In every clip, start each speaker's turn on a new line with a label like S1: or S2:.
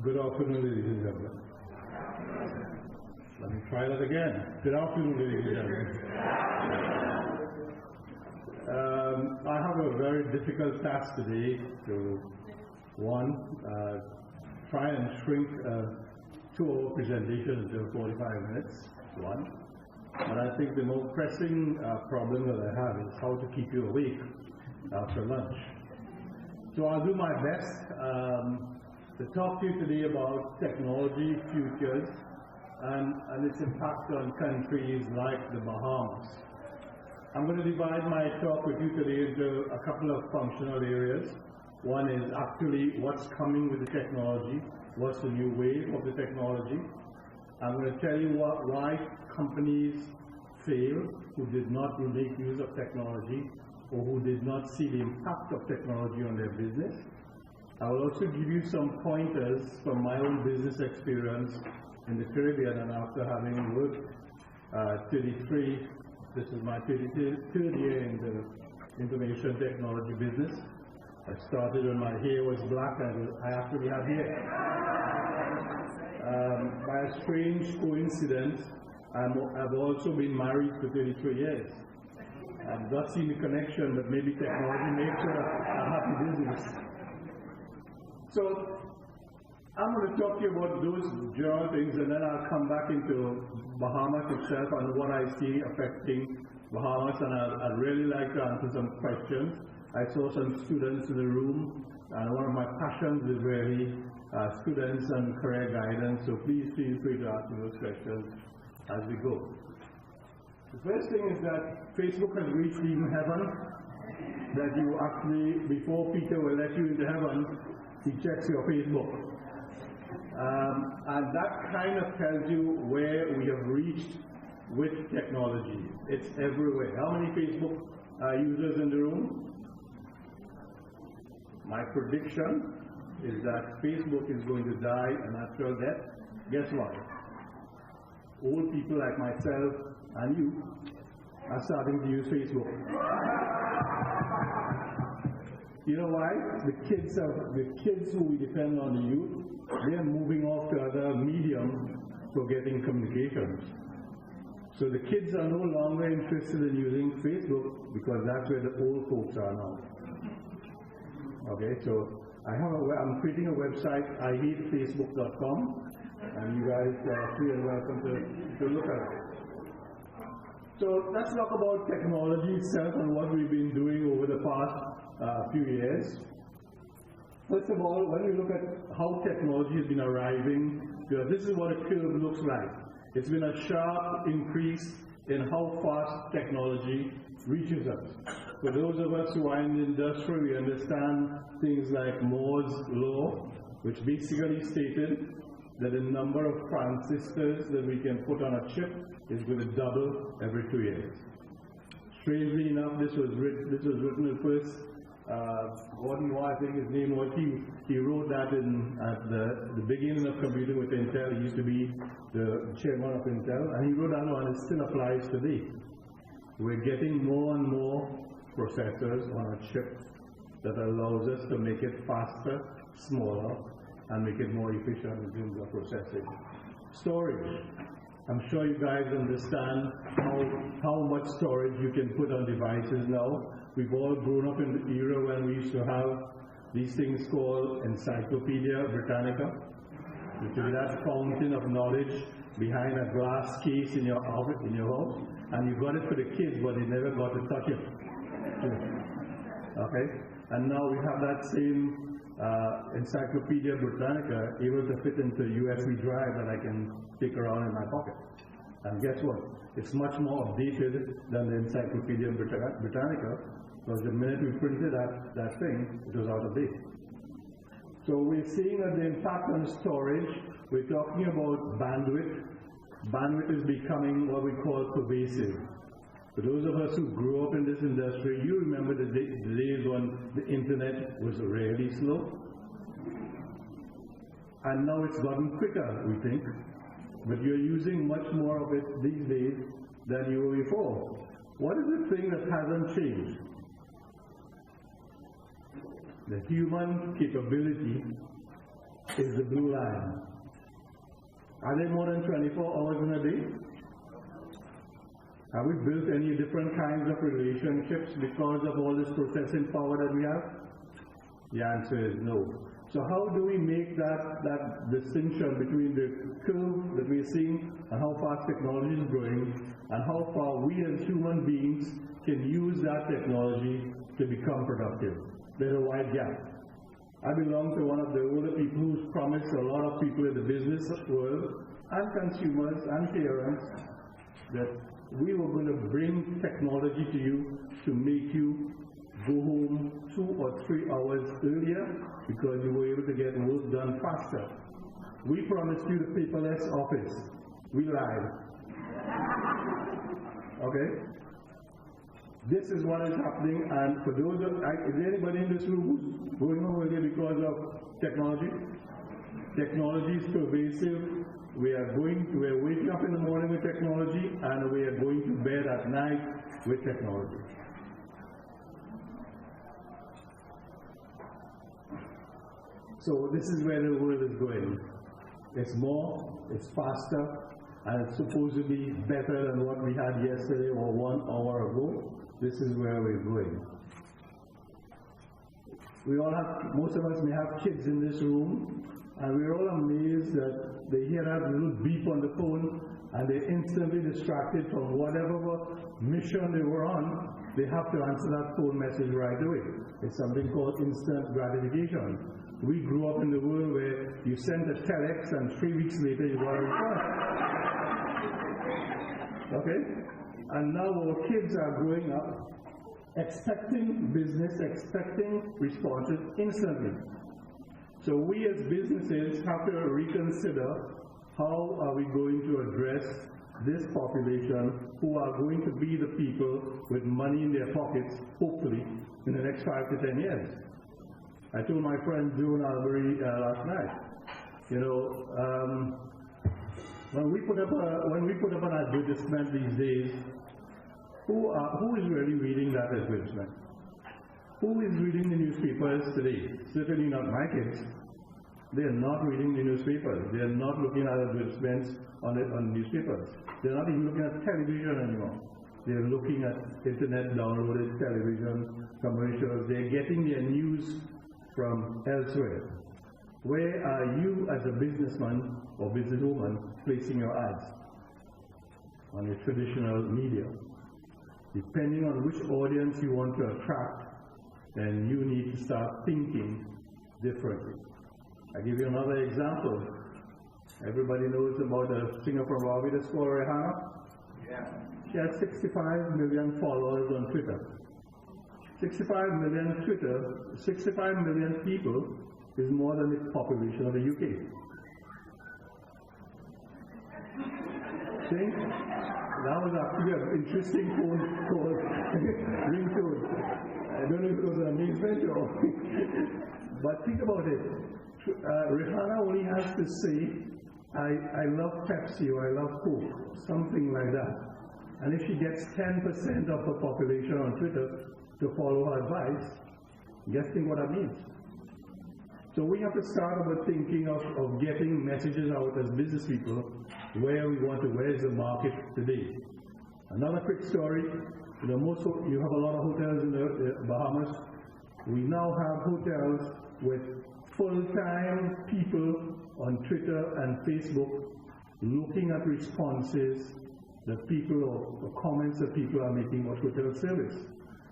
S1: Good afternoon, ladies and gentlemen. Let me try that again. Good afternoon, ladies and gentlemen. I have a very difficult task today to, one, try and shrink a 2-hour presentation into 45 minutes, one. But I think the more pressing problem that I have is how to keep you awake after lunch. So I'll do my best to talk to you today about technology futures and its impact on countries like the Bahamas. I'm going to divide my talk with you today into a couple of functional areas. One is actually what's coming with the technology, what's the new wave of the technology. I'm going to tell you why companies fail who did not make use of technology or who did not see the impact of technology on their business. I will also give you some pointers from my own business experience in the Caribbean, and after having worked 33, this is my 33rd year in the information technology business. I started when my hair was black and I actually had hair. By a strange coincidence, I've also been married for 33 years. I've not seen the connection, but maybe technology makes a happy business. So I'm going to talk to you about those general things, and then I'll come back into Bahamas itself and what I see affecting Bahamas, and I'd really like to answer some questions. I saw some students in the room, and one of my passions is really students and career guidance, so please feel free to ask me those questions as we go. The first thing is that Facebook has reached even heaven, that you actually, before Peter will let you into heaven, he checks your Facebook. And that kind of tells you where we have reached with technology. It's everywhere. How many Facebook users in the room? My prediction is that Facebook is going to die a natural death. Guess what? Old people like myself and you are starting to use Facebook. You know why? The kids who we depend on, the youth, they are moving off to other mediums for getting communications. So the kids are no longer interested in using Facebook because that's where the old folks are now. Okay, so I'm creating a website, ihatefacebook.com, and you guys are free and welcome to look at it. So let's talk about technology itself and what we've been doing over the past few years. First of all, when we look at how technology has been arriving, this is what a curve looks like. It's been a sharp increase in how fast technology reaches us. For those of us who are in the industry, we understand things like Moore's law, which basically stated that the number of transistors that we can put on a chip is going to double every 2 years. Strangely enough, this was written the first, Gobin, I think his name was, he wrote that at the beginning of computing with Intel. He used to be the chairman of Intel, and he wrote that one, and it still applies today. We're getting more and more processors on a chip that allows us to make it faster, smaller, and make it more efficient in terms of processing. Storage. I'm sure you guys understand how much storage you can put on devices now. We've all grown up in the era when we used to have these things called Encyclopedia Britannica, which is that fountain of knowledge behind a glass case in your house, and you got it for the kids, but they never got to touch it. Okay? And now we have that same Encyclopedia Britannica able to fit into a USB drive that I can take around in my pocket. And guess what? It's much more updated than the Encyclopedia Britannica, because the minute we printed that thing, it was out of date. So we're seeing that the impact on storage, we're talking about bandwidth. Bandwidth is becoming what we call pervasive. For those of us who grew up in this industry, you remember the days when the internet was really slow. And now it's gotten quicker, we think. But you're using much more of it these days than you were before. What is the thing that hasn't changed? The human capability is the blue line. Are there more than 24 hours in a day? Have we built any different kinds of relationships because of all this processing power that we have? The answer is no. So how do we make that distinction between the curve that we're seeing and how fast technology is growing and how far we as human beings can use that technology to become productive? There's a wide gap. I belong to one of the older people who's promised a lot of people in the business world and consumers and parents that we were going to bring technology to you to make you go home 2 or 3 hours earlier because you were able to get work done faster. We promised you the paperless office. We lied. Okay? This is what is happening, and for those of, is there anybody in this room who's going home earlier because of technology? Technology is pervasive. We are waking up in the morning with technology, and we are going to bed at night with technology. So this is where the world is going. It's more, it's faster, and it's supposed to be better than what we had yesterday or 1 hour ago. This is where we're going. Most of us may have kids in this room, and we're all amazed that they hear that little beep on the phone, and they're instantly distracted from whatever mission they were on. They have to answer that phone message right away. It's something called instant gratification. We grew up in the world where you sent a telex, and 3 weeks later you got a response. Okay? And now our kids are growing up expecting business, expecting responses instantly. So we as businesses have to reconsider how are we going to address this population who are going to be the people with money in their pockets, hopefully, in the next 5 to 10 years. I told my friend Joan Albury last night, when we put up an advertisement these days, who is really reading that advertisement? Who is reading the newspapers today? Certainly not my kids. They are not reading the newspapers. They are not looking at advertisements on newspapers. They are not even looking at television anymore. They are looking at internet downloaded television commercials. They are getting their news from elsewhere. Where are you as a businessman or businesswoman placing your ads? On your traditional media. Depending on which audience you want to attract, then you need to start thinking differently. I'll give you another example. Everybody knows about a singer from Barbados called Rihanna. Yeah. She has 65 million followers on Twitter. 65 million people is more than the population of the UK. See? That was actually an interesting phone call ringtone. I don't know if it was an amazement or but think about it. Rihanna only has to say, I love Pepsi or I love Coke, something like that. And if she gets 10% of the population on Twitter to follow her advice, just think what that means. So we have to start about thinking of getting messages out as business people, where is the market today. Another quick story, you have a lot of hotels in the Bahamas. We now have hotels with full-time people on Twitter and Facebook looking at responses that people or comments that people are making about hotel service.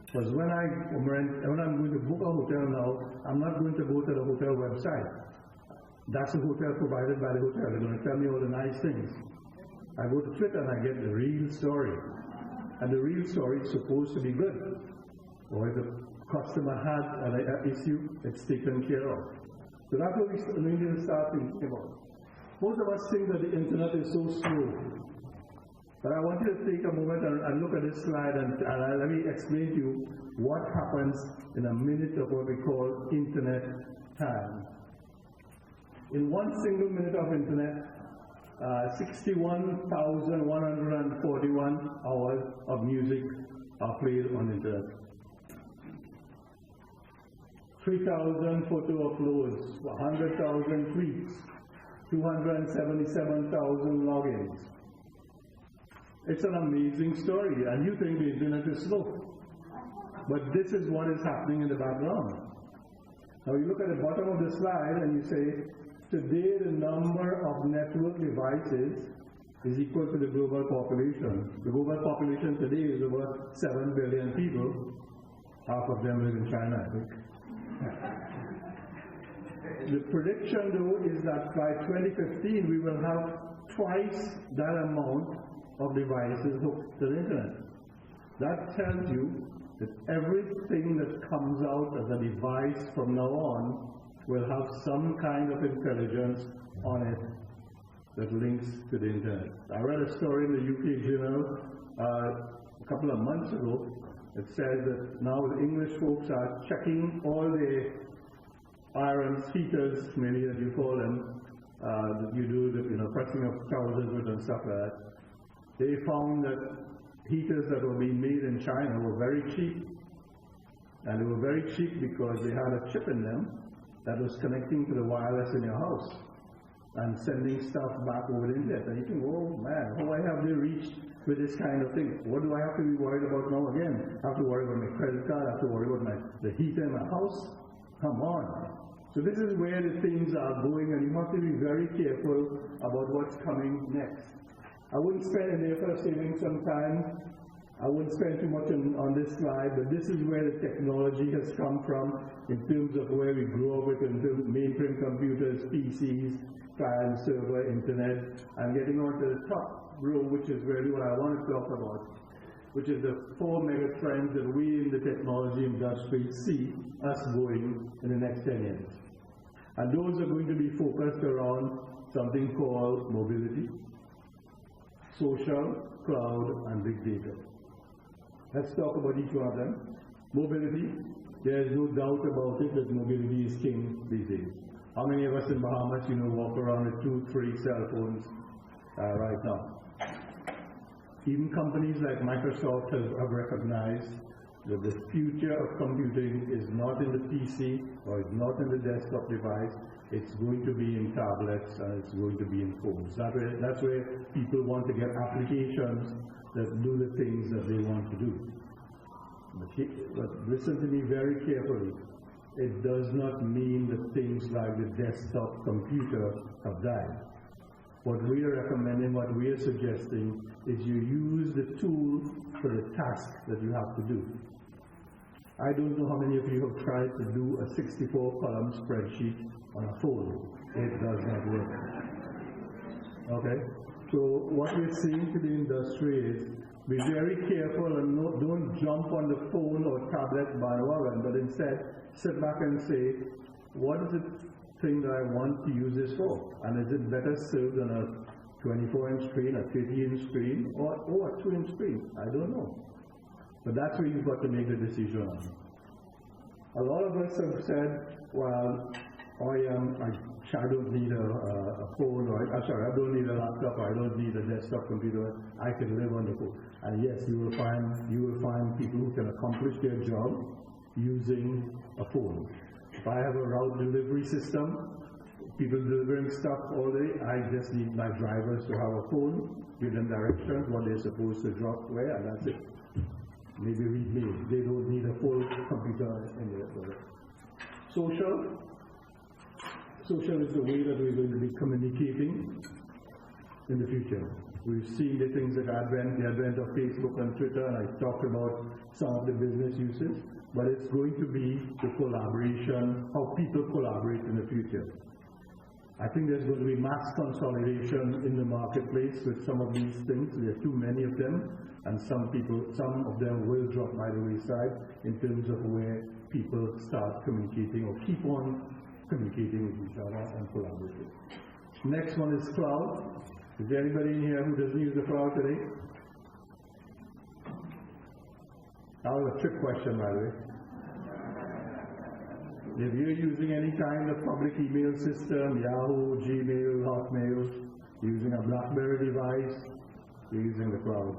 S1: Because when I'm going to book a hotel now, I'm not going to go to the hotel website. That's a hotel provided by the hotel. They're going to tell me all the nice things. I go to Twitter and I get the real story. And the real story is supposed to be good. Or if the customer had an issue, it's taken care of. So that's what we need to start thinking about. Most of us think that the internet is so slow. But I want you to take a moment and look at this slide and let me explain to you what happens in a minute of what we call internet time. In 1 single minute of internet, 61,141 hours of music are played on internet. 3,000 photo uploads, 100,000 tweets, 277,000 logins. It's an amazing story, and you think the internet is slow. But this is what is happening in the background. Now you look at the bottom of the slide and you say, today the number of network devices is equal to the global population. The global population today is over 7 billion people. Half of them live in China, I think. The prediction, though, is that by 2015 we will have twice that amount of devices hooked to the internet. That tells you that everything that comes out as a device from now on will have some kind of intelligence on it that links to the internet. I read a story in the UK Journal a couple of months ago. It says that now the English folks are checking all the irons, heaters, maybe as you call them, that you do the pressing of trousers with and stuff like that. They found that heaters that were being made in China were very cheap. And they were very cheap because they had a chip in them that was connecting to the wireless in your house and sending stuff back over the internet. And you think, oh man, how have they reached with this kind of thing? What do I have to be worried about now again? I have to worry about my credit card, I have to worry about the heater in my house? Come on. So this is where the things are going, and you have to be very careful about what's coming next. I wouldn't spend in there for saving some time. I wouldn't spend too much on this slide, but this is where the technology has come from in terms of where we grew up with, in terms of mainframe computers, PCs, client server, internet, and getting on to the top row, which is really what I want to talk about, which is the 4 mega trends that we in the technology industry see us going in the next 10 years. And those are going to be focused around something called mobility, social, cloud, and big data. Let's talk about each one of them. Mobility, there is no doubt about it that mobility is king these days. How many of us in Bahamas, walk around with 2, 3 cell phones right now? Even companies like Microsoft have recognized that the future of computing is not in the PC or is not in the desktop device. It's going to be in tablets and it's going to be in phones. That's where people want to get applications that do the things that they want to do. But listen to me very carefully. It does not mean that things like the desktop computer have died. What we are recommending, what we are suggesting, is you use the tool for the task that you have to do. I don't know how many of you have tried to do a 64-column spreadsheet on a phone. It does not work. Okay? So what we're saying to the industry is, be very careful and don't jump on the phone or tablet bandwagon, but instead sit back and say, what is the thing that I want to use this for? And is it better served on a 24-inch screen, a 30-inch screen, or a 2-inch screen? I don't know. But that's where you've got to make the decision on. A lot of us have said, well, I don't need a phone, or I don't need a laptop, or I don't need a desktop computer. I can live on the phone. And yes, you will find people who can accomplish their job using a phone. If I have a route delivery system, people delivering stuff all day, I just need my drivers to have a phone, give them directions, what they're supposed to drop where, and that's it. Maybe read mail. They don't need a full computer in there. Social is the way that we're going to be communicating in the future. We've seen the things that the advent of Facebook and Twitter, and I talked about some of the business uses, but it's going to be the collaboration, how people collaborate in the future. I think there's going to be mass consolidation in the marketplace with some of these things. There are too many of them, and some of them will drop by the wayside in terms of where people start communicating or keep on communicating with each other and collaborating. Next one is cloud. Is there anybody in here who doesn't use the cloud today? That was a trick question, by the way. If you're using any kind of public email system, Yahoo, Gmail, Hotmail, using a BlackBerry device, you're using the cloud.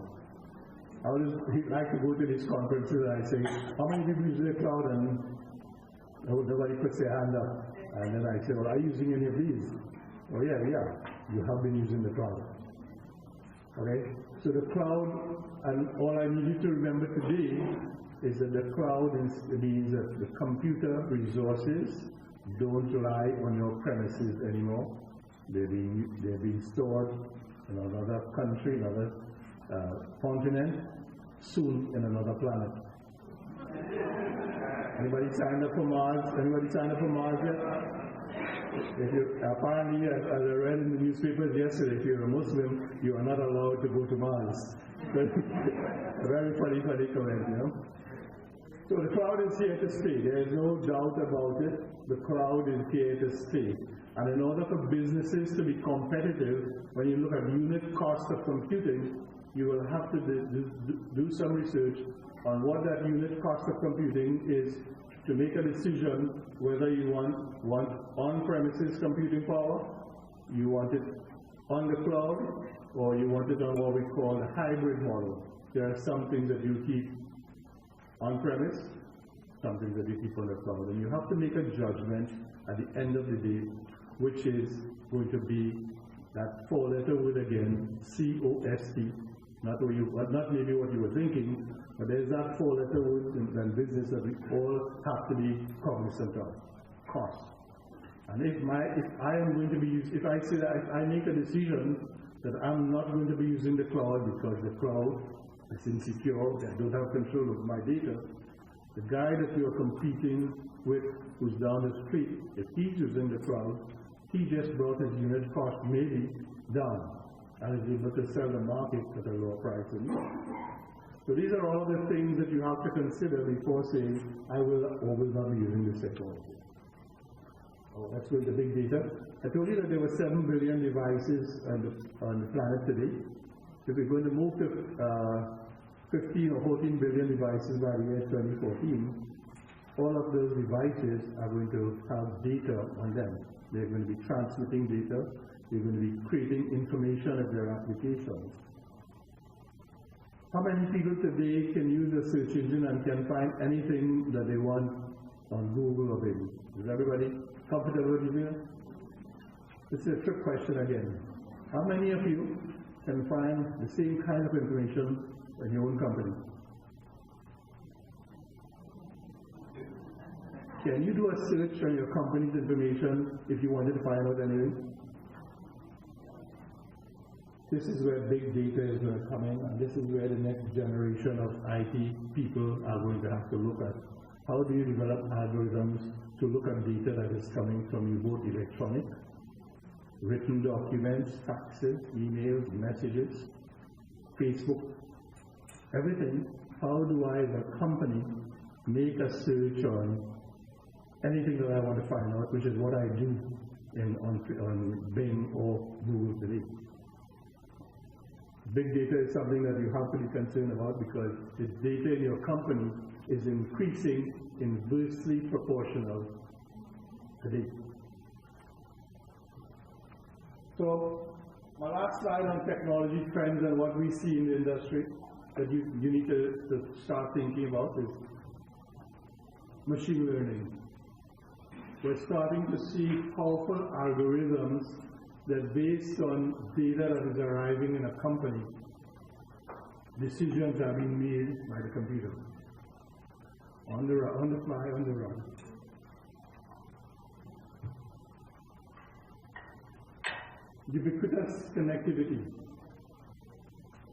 S1: I would like to go to these conferences and I say, how many people use the cloud? And Nobody puts their hand up. And then I say, well, are you using any of these? Oh yeah, you have been using the cloud. Okay? So the cloud, and all I need you to remember today is that the cloud means that the computer resources don't lie on your premises anymore. They're being stored in another country, another continent, soon in another planet. Anybody signed up for Mars? Anybody signed up for Mars yet? Apparently, as I read in the newspapers yesterday, if you're a Muslim, you are not allowed to go to Mars. Very funny comment, you know. So the cloud is here to stay. There is no doubt about it. The cloud is here to stay. And in order for businesses to be competitive, when you look at unit cost of computing, you will have to do some research on what that unit cost of computing is to make a decision whether you want on-premises computing power, you want it on the cloud, or you want it on what we call a hybrid model. There are some things that you keep on-premise, some things that you keep on the cloud. And you have to make a judgment at the end of the day, which is going to be that four-letter word again, C-O-S-T. Not maybe what you were thinking, but there's that four-letter word in business that we all have to be cognizant of: cost. And if I am going to be if I say that if I make a decision that I'm not going to be using the cloud because the cloud is insecure, I don't have control of my data, the guy that you are competing with who's down the street, if he's using the cloud, he just brought his unit cost maybe down and is able to sell the market at a lower price than you. So these are all the things that you have to consider before saying, I will or will not be using this technology. Oh, let's go into big data. I told you that there were 7 billion devices on the planet today. If we're going to move to 15 or 14 billion devices by the year 2014, all of those devices are going to have data on them. They're going to be transmitting data. They're going to be creating information of their applications. How many people today can use a search engine and can find anything that they want on Google or Bing? Is everybody comfortable with it? This is a trick question again. How many of you can find the same kind of information in your own company? Can you do a search on your company's information if you wanted to find out anything? This is where big data is going to come in, and this is where the next generation of IT people are going to have to look at. How do you develop algorithms to look at data that is coming from you, both electronic, written documents, faxes, emails, messages, Facebook, everything? How do I, as a company, make a search on anything that I want to find out, which is what I do on Bing or Google today? Big data is something that you have to be concerned about because the data in your company is increasing inversely proportional today. So my last slide on technology trends and what we see in the industry that you need to start thinking about is machine learning. We're starting to see powerful algorithms that based on data that is arriving in a company, decisions are being made by the computer. On the fly, on the run. Ubiquitous connectivity.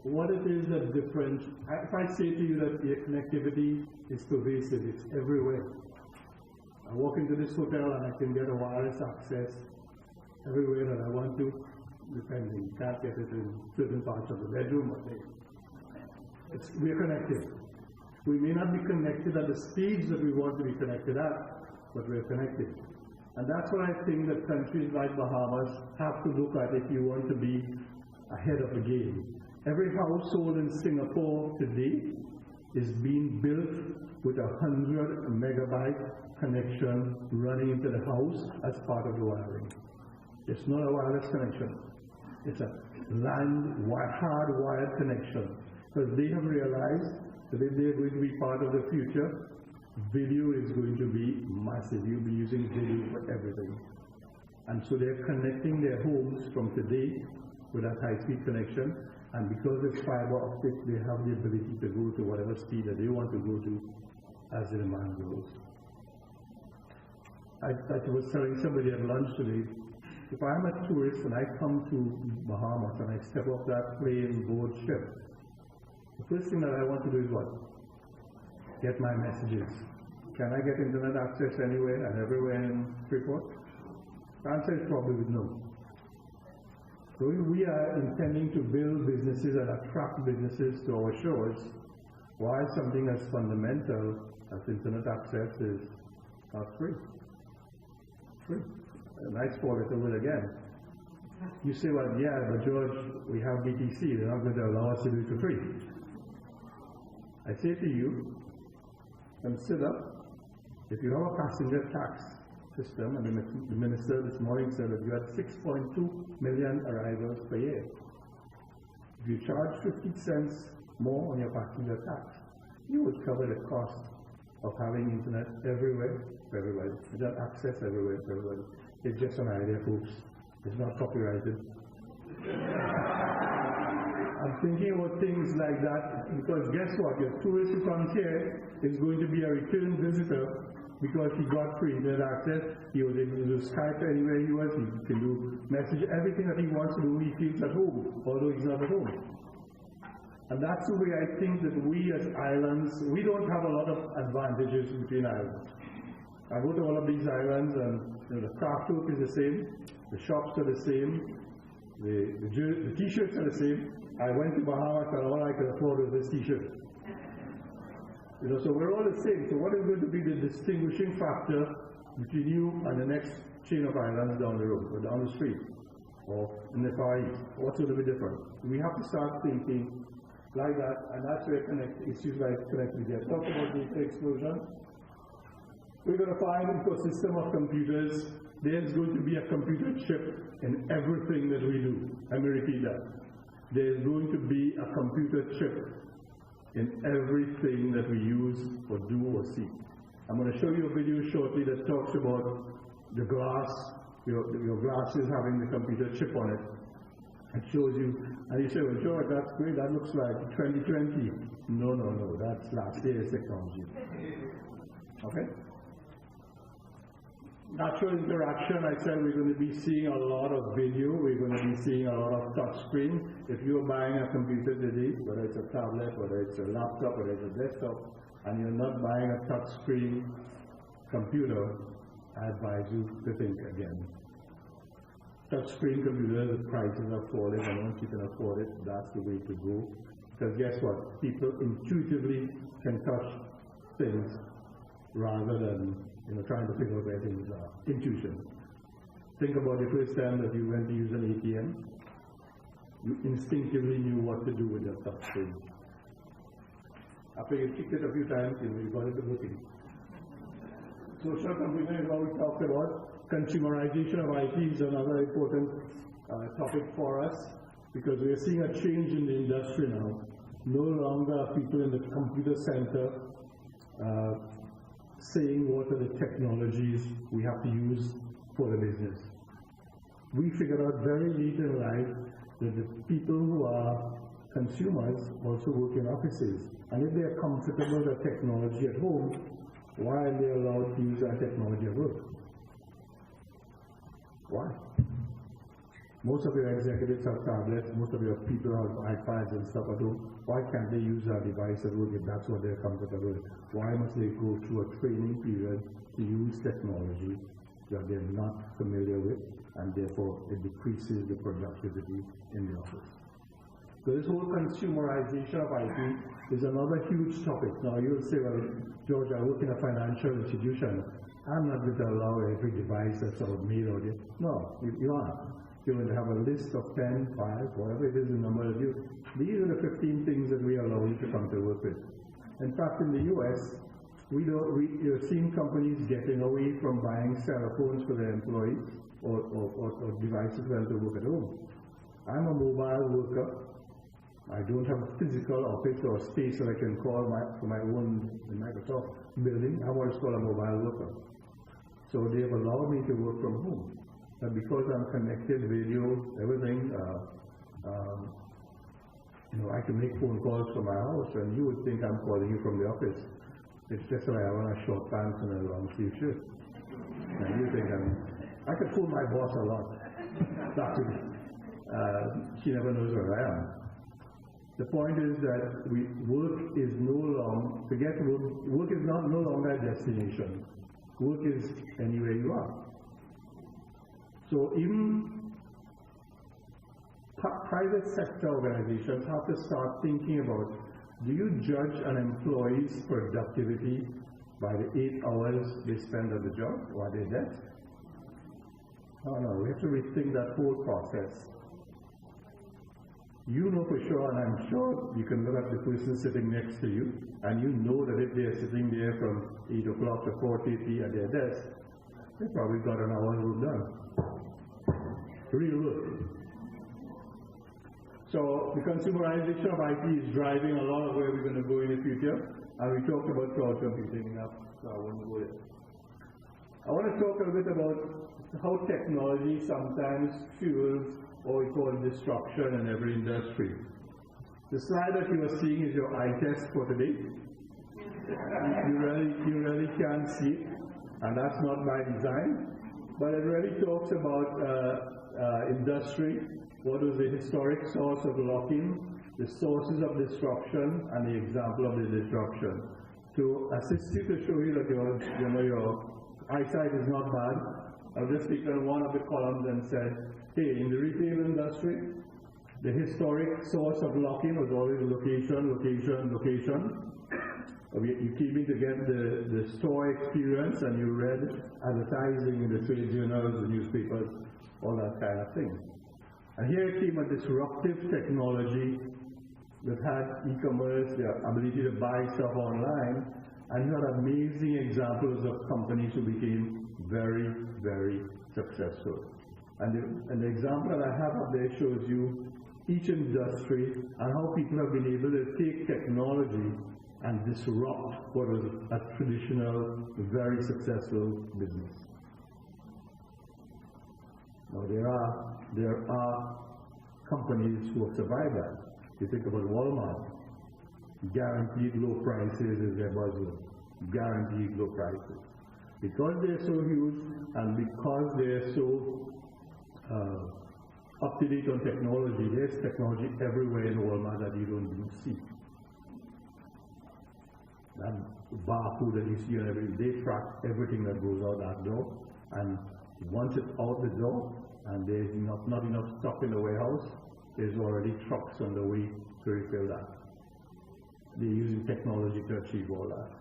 S1: What it is that's different, if I say to you that the connectivity is pervasive, it's everywhere. I walk into this hotel and I can get a wireless access everywhere that I want to, depending. You can't get it in certain parts of the bedroom, but we're connected. We may not be connected at the speeds that we want to be connected at, but we're connected. And that's what I think that countries like Bahamas have to look at if you want to be ahead of the game. Every household in Singapore today is being built with 100 megabyte connection running into the house as part of the wiring. It's not a wireless connection. It's a hardwired connection. Because they have realized that if they're going to be part of the future, video is going to be massive. You'll be using video for everything. And so they're connecting their homes from today with that high-speed connection. And because it's fiber optic, they have the ability to go to whatever speed that they want to go to as the demand grows. I was telling somebody at lunch today, if I'm a tourist and I come to Bahamas and I step off that plane, board, ship, the first thing that I want to do is what? Get my messages. Can I get internet access anywhere and everywhere in Freeport? The answer is probably no. So if we are intending to build businesses and attract businesses to our shores, why something as fundamental as internet access is not free? Free. A nice four-letter word again. You say, well, yeah, but George, we have BTC. They're not going to allow us to do it for free. I say to you, consider if you have a passenger tax system, and the minister this morning said that you had 6.2 million arrivals per year. If you charge 50 cents more on your passenger tax, you would cover the cost of having internet everywhere for everybody. You got access everywhere for everybody. It's just an idea, folks. It's not copyrighted. I'm thinking about things like that because guess what? Your tourist who comes here is going to be a return visitor because he got free internet access. He was able to do Skype anywhere he was. He can do message, everything that he wants to do. He feels at home, although he's not at home. And that's the way I think that we as islands, we don't have a lot of advantages between islands. I go to all of these islands and the craft work is the same, the shops are the same, the t-shirts are the same. I went to Bahamas and all I could afford was this t-shirt. So we're all the same. So what is going to be the distinguishing factor between you and the next chain of islands down the road or down the street or in the Far East? What's going to be different? We have to start thinking like that, and that's where issues like connectivity. I talked about data explosion. We're going to find an ecosystem of computers. There's going to be a computer chip in everything that we do. Let me repeat that. There's going to be a computer chip in everything that we use or do or see. I'm going to show you a video shortly that talks about the glass, your glasses having the computer chip on it. It shows you, and you say, well, George, that's great, that looks like 2020. No, that's last year's technology. Okay? Natural interaction, I said we're going to be seeing a lot of video, we're going to be seeing a lot of touch screen. If you're buying a computer today, whether it's a tablet, whether it's a laptop, whether it's a desktop, and you're not buying a touch screen computer, I advise you to think again. Touch screen computers, the prices are falling, and once you can afford it, that's the way to go. Because guess what? People intuitively can touch things rather than trying to figure out where things are. Intuition. Think about the first time that you went to use an ATM. You instinctively knew what to do with your touch screen. After you kicked it a few times, you got it working. Social computing is what we talked about. Consumerization of IT is another important topic for us because we are seeing a change in the industry now. No longer are people in the computer center saying what are the technologies we have to use for the business. We figured out very late in life that the people who are consumers also work in offices. And if they are comfortable with technology at home, why are they allowed to use that technology at work? Why? Most of your executives have tablets, most of your people have iPads and stuff at home. Why can't they use our device at work if that's what they're comfortable with? Why must they go through a training period to use technology that they're not familiar with, and therefore it decreases the productivity in the office? So this whole consumerization of IT is another huge topic. Now you'll say, well, George, I work in a financial institution. I'm not going to allow every device that's sort of made out there. No, you aren't. You're going to have a list of 10, 5, whatever it is, the number of you. These are the 15 things that we allow you to come to work with. In fact, in the US, you're seeing companies getting away from buying cell phones for their employees or devices for them to work at home. I'm a mobile worker. I don't have a physical office or space that I can call for my own Microsoft building. I want to call a mobile worker. So they have allowed me to work from home. And because I'm connected, video, everything, I can make phone calls from my house, and you would think I'm calling you from the office. It's just that I have on a short pants and a long sleeve shirt. And you think I could fool my boss a lot. Actually, she never knows where I am. The point is that work is no longer, work is no longer a destination. Work is anywhere you are. So even private sector organizations have to start thinking about, do you judge an employee's productivity by the 8 hours they spend at the job or at their desk? No, we have to rethink that whole process. You know for sure, and I'm sure you can look at the person sitting next to you, and you know that if they're sitting there from 8 o'clock to 4:30 at their desk, they probably got an hour's work done. Real work. So the consumerization of IT is driving a lot of where we're going to go in the future, and we talked about cloud computing enough, so I won't go there. I want to talk a bit about how technology sometimes fuels what we call disruption in every industry. The slide that you are seeing is your eye test for today. You really can't see it, and that's not by design, but it really talks about industry, what was the historic source of lock-in, the sources of disruption, and the example of the disruption. To assist you to show you that your eyesight is not bad, I'll just pick on one of the columns and said, hey, in the retail industry, the historic source of lock-in was always location, location, location. You came in to get the store experience, and you read advertising in the trade journals, the newspapers, all that kind of thing. And here came a disruptive technology that had e-commerce, the ability to buy stuff online, and you had amazing examples of companies who became very, very successful. And the example that I have up there shows you each industry and how people have been able to take technology and disrupt what was a traditional, very successful business. Now there are companies who have survived that. You think about Walmart. Guaranteed low prices is their buzzword. Guaranteed low prices. Because they're so huge and because they're so up to date on technology, there's technology everywhere in Walmart that you don't even see. That barcode that you see on they track everything that goes out that door, and once it's out the door and there's not enough stock in the warehouse, there's already trucks on the way to refill that. They're using technology to achieve all that.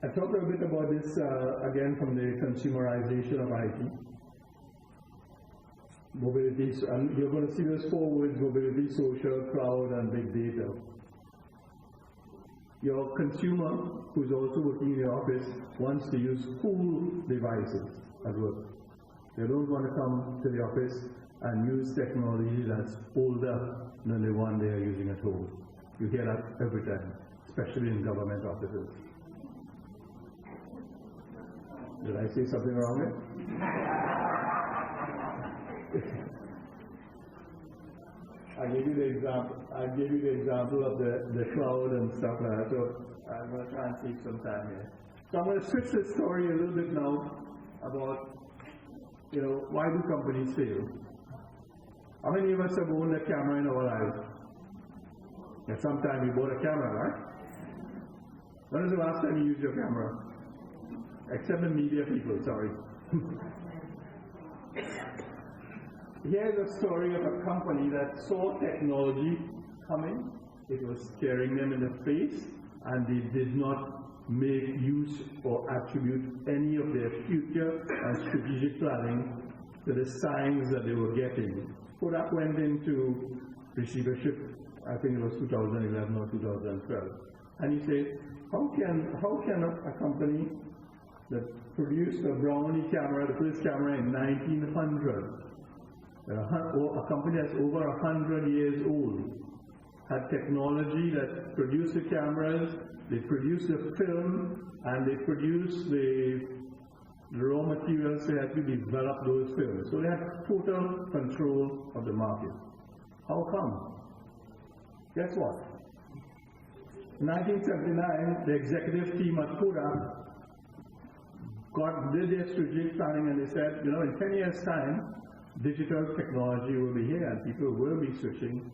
S1: I talked a bit about this again from the consumerization of IT. Mobility, and you're going to see those 4 words: mobility, social, cloud, and big data. Your consumer, who's also working in the office, wants to use cool devices at work. They don't want to come to the office and use technology that's older than the one they are using at home. You hear that every time, especially in government offices. Did I say something wrong there? I gave you the example of the cloud and stuff like that, so I'm going to try and take some time here. So I'm going to switch the story a little bit now about, why do companies fail? How many of us have owned a camera in our lives? At some time you bought a camera, right? When was the last time you used your camera? Except the media people, sorry. Here's a story of a company that saw technology coming. It was staring them in the face, and they did not make use or attribute any of their future and strategic planning to the signs that they were getting. Kodak went into receivership, I think it was 2011 or 2012. And he said, how can a company that produced a Brownie camera, the first camera in 1900, A company that's over 100 years old had technology that produced the cameras, they produced the film, and they produced the raw materials they had to develop those films. So they had total control of the market. How come? Guess what? In 1979, the executive team at Kodak did their strategic planning, and they said, you know, in 10 years' time, digital technology will be here and people will be switching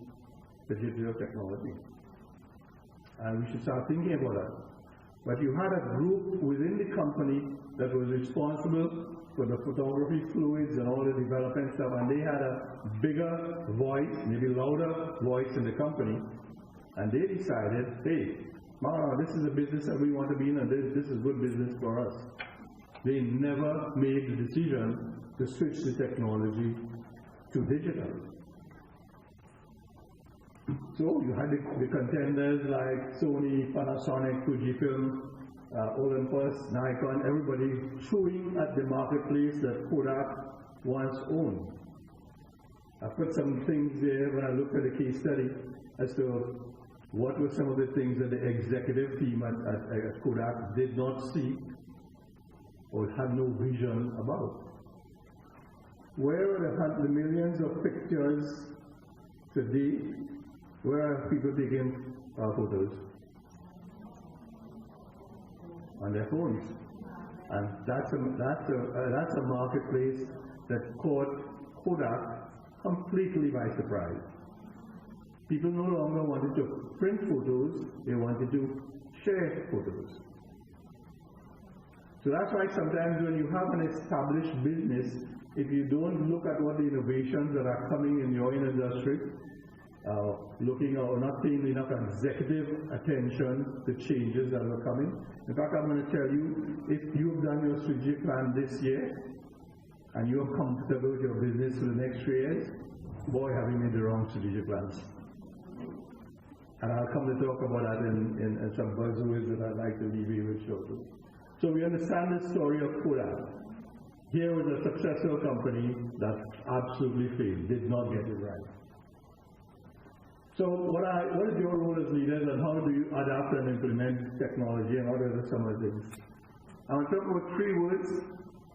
S1: to digital technology. And we should start thinking about that. But you had a group within the company that was responsible for the photography fluids and all the development stuff, and they had a bigger voice, maybe louder voice in the company, and they decided, hey, this is a business that we want to be in, and this is good business for us. They never made the decision to switch the technology to digital. So you had the contenders like Sony, Panasonic, Fujifilm, Olympus, Nikon, everybody chewing at the marketplace that Kodak once owned. I put some things there when I looked at the case study as to what were some of the things that the executive team at Kodak did not see or had no vision about. Where are the millions of pictures today? Where are people taking photos? On their phones. And that's a marketplace that caught Kodak completely by surprise. People no longer wanted to print photos, they wanted to share photos. So that's why sometimes when you have an established business, if you don't look at what the innovations that are coming in your industry, looking or not paying enough executive attention to changes that are coming. In fact, I'm going to tell you, if you've done your strategic plan this year and you're comfortable with your business for the next 3 years, boy, have you made the wrong strategic plans. And I'll come to talk about that in some buzzwords that I'd like to leave you with shortly. So we understand the story of Kodak. Here was a successful company that absolutely failed, did not get it right. So what is your role as leaders, and how do you adapt and implement technology, and what are some of the things? I want to talk about 3 words: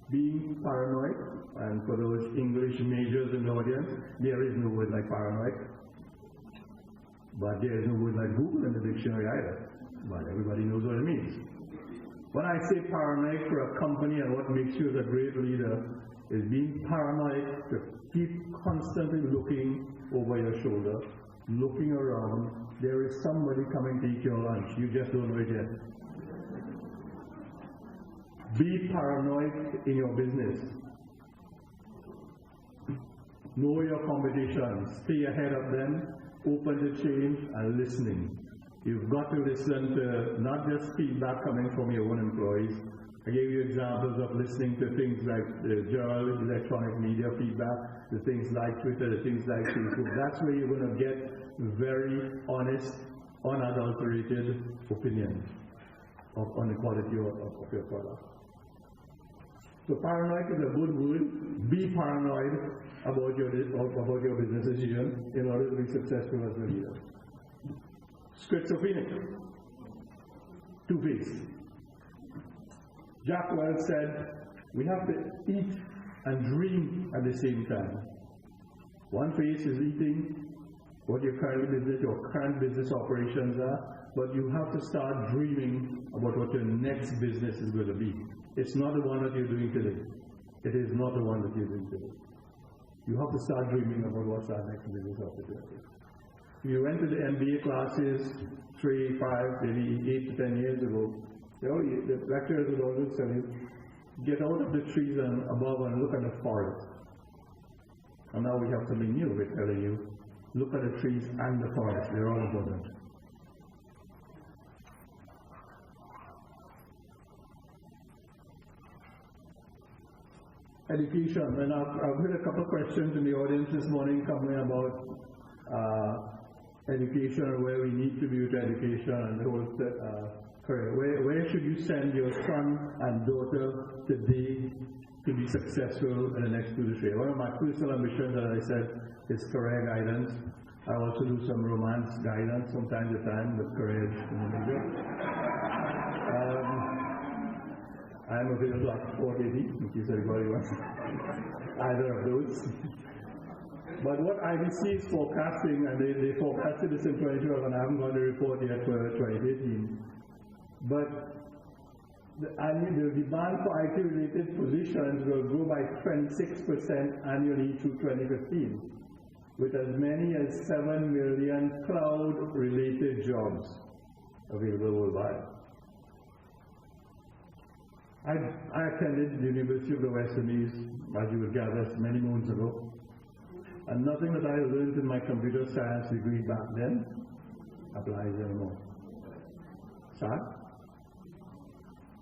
S1: being paranoid. And for those English majors in the audience, there is no word like paranoid. But there is no word like Google in the dictionary either. But everybody knows what it means. When I say paranoid for a company and what makes you a great leader is being paranoid to keep constantly looking over your shoulder, looking around. There is somebody coming to eat your lunch. You just don't know it yet. Be paranoid in your business. Know your competition. Stay ahead of them. Open to change and listening. You've got to listen to not just feedback coming from your own employees. I gave you examples of listening to things like the general electronic media feedback, the things like Twitter, the things like Facebook. That's where you're going to get very honest, unadulterated opinions on the quality of your product. So paranoid is a good word. Be paranoid about your business decision in order to be successful as a leader. Schizophrenic, two-faced. Jack Welch said, we have to eat and dream at the same time. One face is eating what your current business operations are, but you have to start dreaming about what your next business is going to be. It's not the one that you're doing today. It is not the one that you're doing today. You have to start dreaming about what's our next business opportunity. If you went to the MBA classes 3, 5, maybe 8 to 10 years ago, the lecturers would always tell you, get out of the trees and above and look at the forest. And now we have something new. We're telling you, look at the trees and the forest. They're all important. Education. And I've heard a couple of questions in the audience this morning coming about education and where we need to be with education and the whole career. Where should you send your son and daughter today to be successful in the next 2 to 3 years. One of my personal ambitions, as I said, is career guidance. I also do some romance guidance from time to time with careers in the media. I'm available at 480, in case anybody wants either of those. But what IBC is forecasting, and they forecasted this in 2012, and I haven't got the report yet for 2018, but the demand for IT-related positions will grow by 26% annually through 2015, with as many as 7 million cloud-related jobs available worldwide. I attended the University of the West Indies, as you would gather, many moons ago, and nothing that I learned in my computer science degree back then applies anymore. Sad?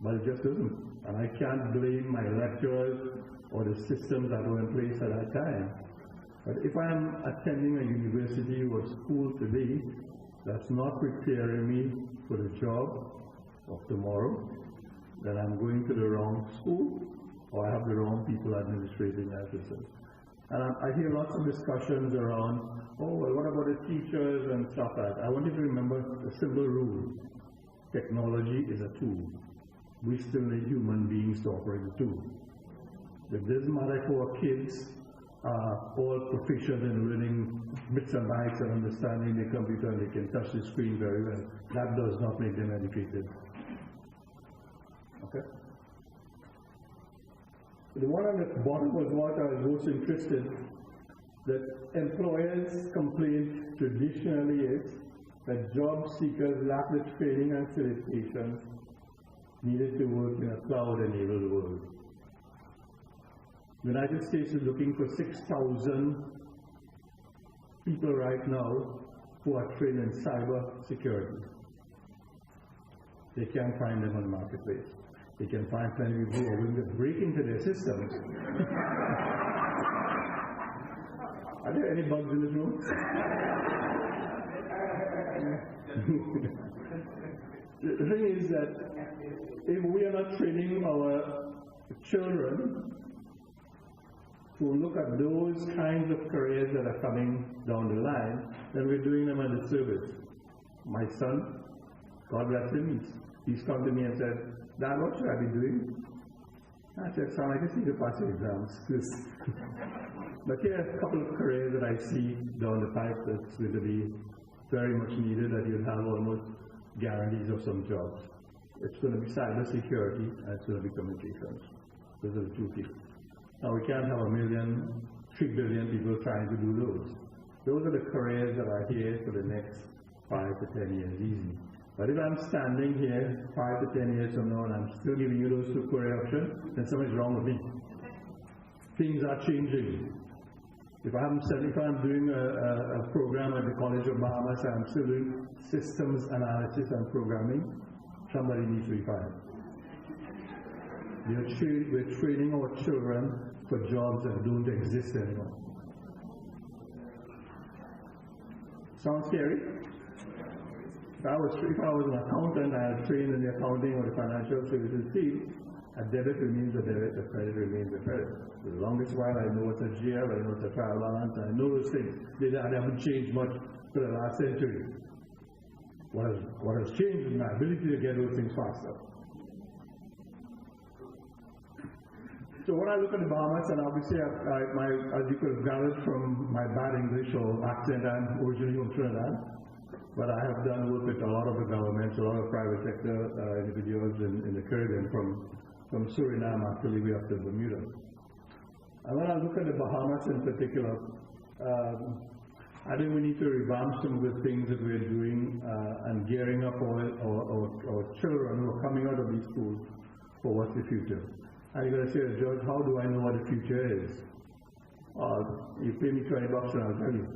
S1: But it just doesn't. And I can't blame my lecturers or the systems that were in place at that time. But if I am attending a university or school today that's not preparing me for the job of tomorrow, then I'm going to the wrong school, or I have the wrong people administrating that system. And I hear lots of discussions around, oh, well, what about the teachers and stuff like that? I want you to remember a simple rule. Technology is a tool. We still need human beings to operate the tool. It doesn't matter if our kids are all proficient in learning bits and bytes and understanding the computer and they can touch the screen very well. That does not make them educated. Okay? The one on the bottom was what I was most interested, that employers' complaint traditionally is that job seekers lack the training and certifications needed to work in a cloud-enabled world. The United States is looking for 6,000 people right now who are trained in cyber security. They can't find them on the marketplace. They can find plenty of people who are willing to break into their systems. Are there any bugs in this room? The thing is that if we are not training our children to look at those kinds of careers that are coming down the line, then we're doing them a disservice. My son, God bless him, he's come to me and said, Dad, what should I be doing? I said, son, I just need to pass your exams. But here are a couple of careers that I see down the pipe that's going to be very much needed, that you'll have almost guarantees of some jobs. It's going to be cyber security, and it's going to be communications. Those are the two things. Now, we can't have 3 billion people trying to do those. Those are the careers that are here for the next 5 to 10 years, easy. But if I'm standing here 5 to 10 years from now and I'm still giving you those 2 career options, then something's wrong with me. Things are changing. If I'm doing a program at the College of Bahamas and I'm still doing systems analysis and programming, somebody needs to be fired. We're training our children for jobs that don't exist anymore. Sounds scary? If I was an accountant, I had trained in the accounting or the financial services field, a debit remains a debit, a credit remains a credit. For the longest while, I know what's a GL, I know what's a trial balance, I know those things. They haven't changed much for the last century. What has changed is my ability to get those things faster. So when I look at the Bahamas, and obviously, as you could have gathered from my bad English or accent, I'm originally from Trinidad. But I have done work with a lot of the governments, a lot of private sector individuals in the Caribbean, from Suriname actually way up to Bermuda. And when I look at the Bahamas in particular, I think we need to revamp some of the things that we're doing and gearing up our children who are coming out of these schools for what's the future. And you're going to say, George, how do I know what the future is? You pay me $20 and I'll tell you.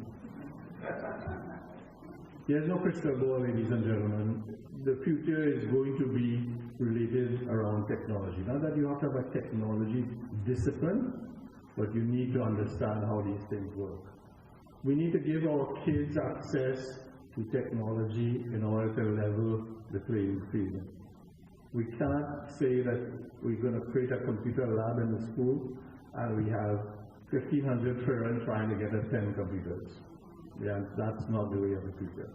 S1: There's no crystal ball, ladies and gentlemen. The future is going to be related around technology. Not that you have to have a technology discipline, but you need to understand how these things work. We need to give our kids access to technology in order to level the playing field. We cannot say that we're going to create a computer lab in the school and we have 1,500 children trying to get us 10 computers. Yeah, that's not the way of the future.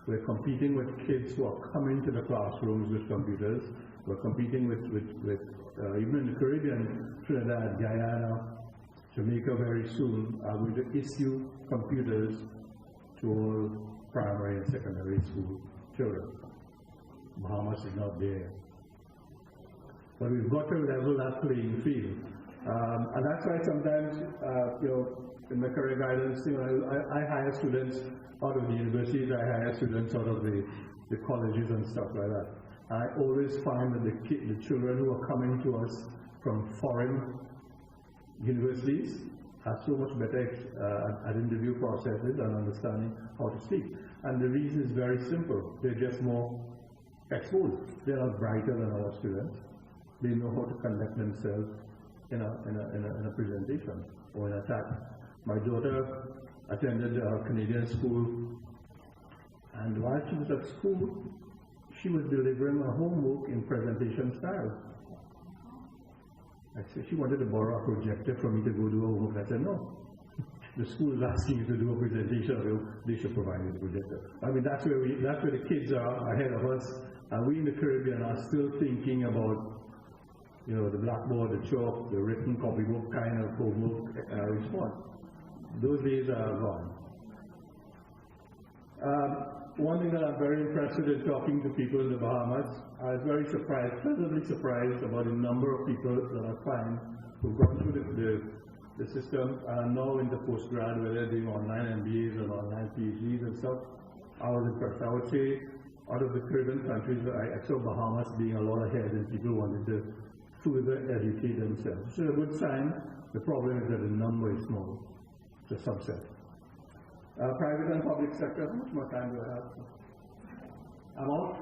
S1: We're competing with kids who are coming to the classrooms with computers. We're competing with even in the Caribbean, Trinidad, Guyana, Jamaica very soon are going to issue computers to all primary and secondary school children. Bahamas is not there. But we've got to level that playing field. And that's why sometimes, in my career guidance, I hire students out of the universities, I hire students out of the colleges and stuff like that. I always find that the children who are coming to us from foreign universities are so much better at interview processes and understanding how to speak. And the reason is very simple. They're just more exposed. They're not brighter than our students. They know how to conduct themselves in a presentation or in a chat. My daughter attended a Canadian school, and while she was at school, she was delivering her homework in presentation style. I said she wanted to borrow a projector for me to go do her homework. I said, no. The school is asking you to do a presentation, they should provide you the projector. I mean, that's where the kids are ahead of us, and we in the Caribbean are still thinking about, the blackboard, the chalk, the written copybook kind of homework response. Those days are gone. One thing that I'm very interested in talking to people in the Bahamas, I was very surprised, pleasantly surprised about the number of people that I find who've gone through the system and are now into postgrad, where they're doing online MBAs and online PhDs and stuff. I was impressed. I would say out of the Caribbean countries, I saw Bahamas being a lot ahead and people wanted to further educate themselves. Which is a good sign. The problem is that the number is small. It's a subset. Private and public sector, how much more time do I have? I'm out.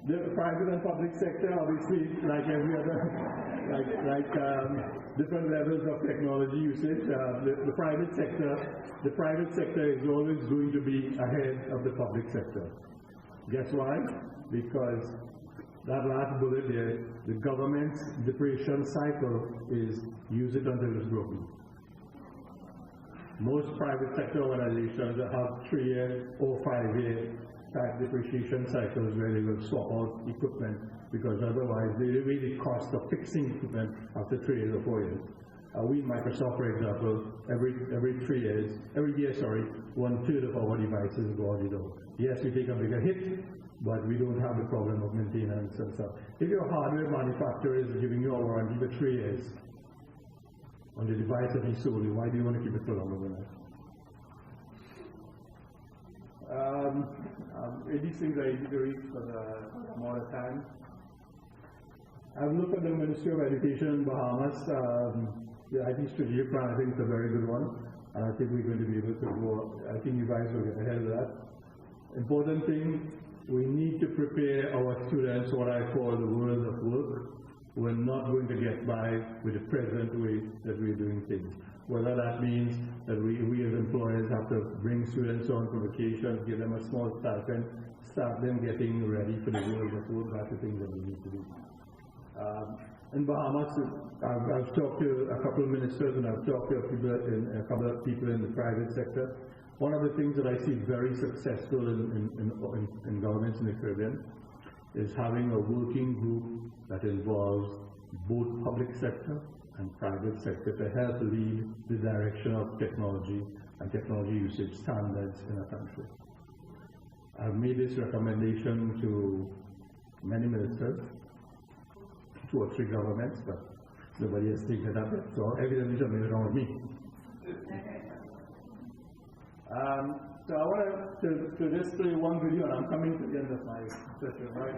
S1: The private and public sector, obviously, like every other, different levels of technology usage, the private sector is always going to be ahead of the public sector. Guess why? Because that last bullet there, the government's depreciation cycle is use it until it's broken. Most private sector organizations have 3-year or 5-year type depreciation cycles where they will swap out equipment, because otherwise the really cost of fixing equipment after 3 years or 4 years. We in Microsoft, for example, every year, 1/3 of our devices go out the door. Yes, we take a bigger hit, but we don't have the problem of maintenance and stuff. If your hardware manufacturer is giving you a warranty for 3 years on the device that he sold you, why do you want to keep it for longer than that? These things are easy to read because I'm out of time. I've looked at the Ministry of Education in Bahamas. The IT strategic plan, I think, is a very good one. And I think we're going to be able to go, I think you guys will get ahead of that. Important thing, we need to prepare our students what I call the world of work. We're not going to get by with the present way that we're doing things. Whether that means that we as employers have to bring students on for vacations, give them a small stipend, start them getting ready for the world of work, that's the things that we need to do. In Bahamas, I've talked to a couple of ministers and I've talked to a couple of people in the private sector. One of the things that I see very successful in governments in the Caribbean is having a working group that involves both public sector and private sector to help lead the direction of technology and technology usage standards in a country. I've made this recommendation to many ministers, 2 or 3 governments, but nobody has taken it up yet, so evidently something is wrong with me. So I want to just play one video, and I'm coming to the end of my session, right?